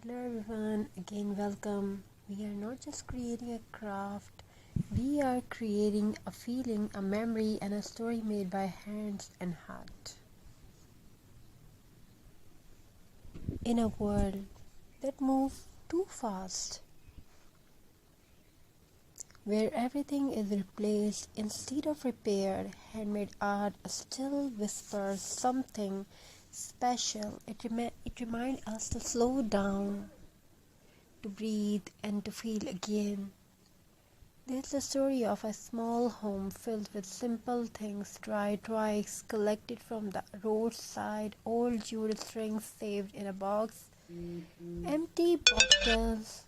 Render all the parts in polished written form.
Hello everyone, again welcome. We are not just creating a craft, we are creating a feeling, a memory, and a story made by hands and heart. In a world that moves too fast, where everything is replaced instead of repaired, handmade art still whispers something special. It reminds us to slow down, to breathe, and to feel again. There's the story of a small home filled with simple things, dry twigs collected from the roadside, old jewel strings saved in a box, empty bottles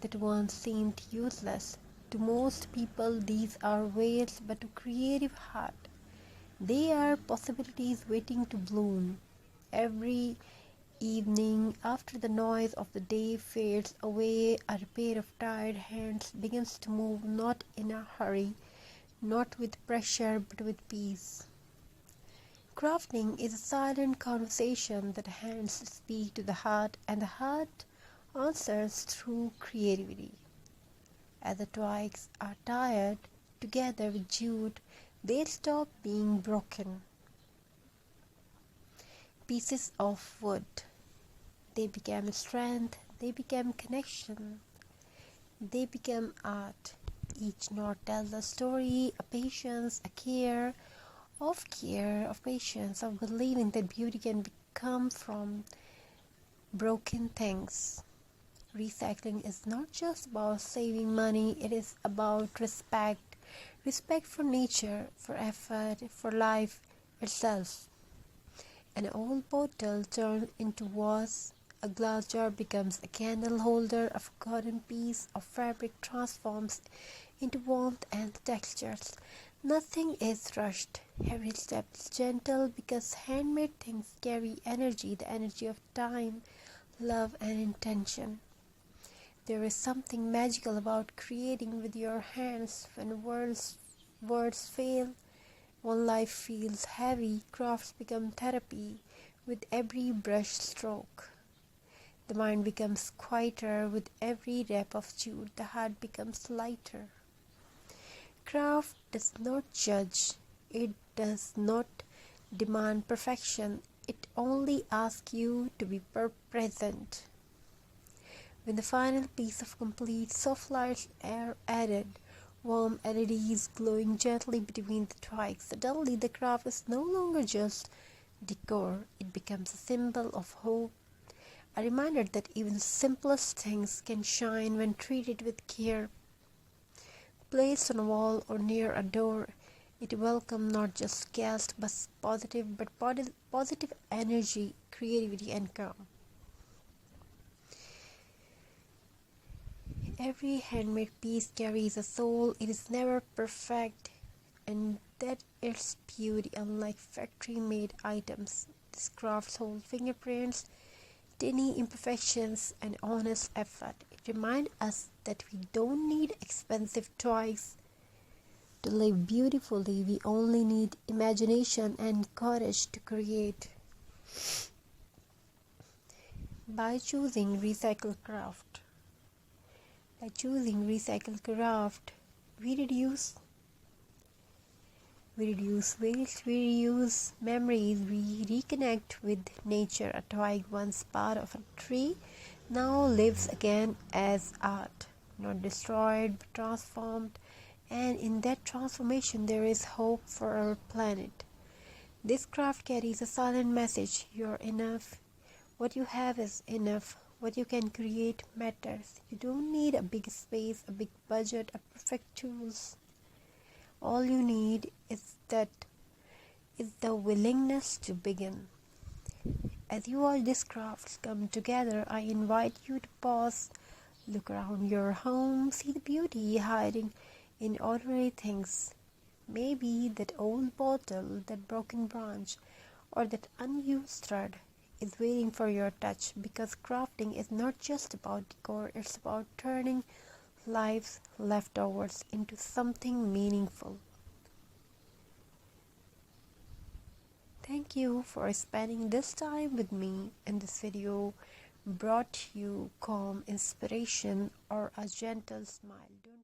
that once seemed useless. To most people, these are waste, but to creative heart, they are possibilities waiting to bloom. Every evening, after the noise of the day fades away, a pair of tired hands begins to move, not in a hurry, not with pressure, but with peace. Crafting is a silent conversation that hands speak to the heart, and the heart answers through creativity. As the twigs are tired together with jute, they stop being broken pieces of wood. They became strength, they became connection, they became art. Each knot tells a story, a patience, a care, of patience, of believing that beauty can come from broken things. Recycling is not just about saving money, it is about respect. Respect for nature, for effort, for life itself. An old bottle turned into vase, a glass jar becomes a candle holder, a forgotten piece of fabric transforms into warmth and textures. Nothing is rushed. Every step is gentle because handmade things carry energy, the energy of time, love, and intention. There is something magical about creating with your hands when words fail. When life feels heavy, crafts become therapy with every brush stroke. The mind becomes quieter with every wrap of jute. The heart becomes lighter. Craft does not judge. It does not demand perfection. It only asks you to be present. When the final piece of complete, soft lights are added, warm LEDs glowing gently between the twigs, suddenly the craft is no longer just decor. It becomes a symbol of hope, a reminder that even the simplest things can shine when treated with care. Placed on a wall or near a door, it welcomes not just guests but positive energy, creativity, and calm. Every handmade piece carries a soul. It is never perfect, and that its beauty. Unlike factory-made items, this craft holds fingerprints, tiny imperfections, and honest effort. It reminds us that we don't need expensive toys to live beautifully. We only need imagination and courage to create. By choosing recycled craft, by choosing recycled craft, we reduce waste, we reuse memories, we reconnect with nature. A twig once part of a tree now lives again as art, not destroyed but transformed, and in that transformation there is hope for our planet. This craft carries a silent message: you're enough. What you have is enough. What you can create matters. You don't need a big space, a big budget, a perfect tools. All you need is the willingness to begin. As you watch these crafts come together, I invite you to pause, look around your home, see the beauty hiding in ordinary things. Maybe that old bottle, that broken branch, or that unused thread is waiting for your touch, because crafting is not just about decor, it's about turning life's leftovers into something meaningful. Thank you for spending this time with me in this video. brought you calm inspiration or a gentle smile. Don't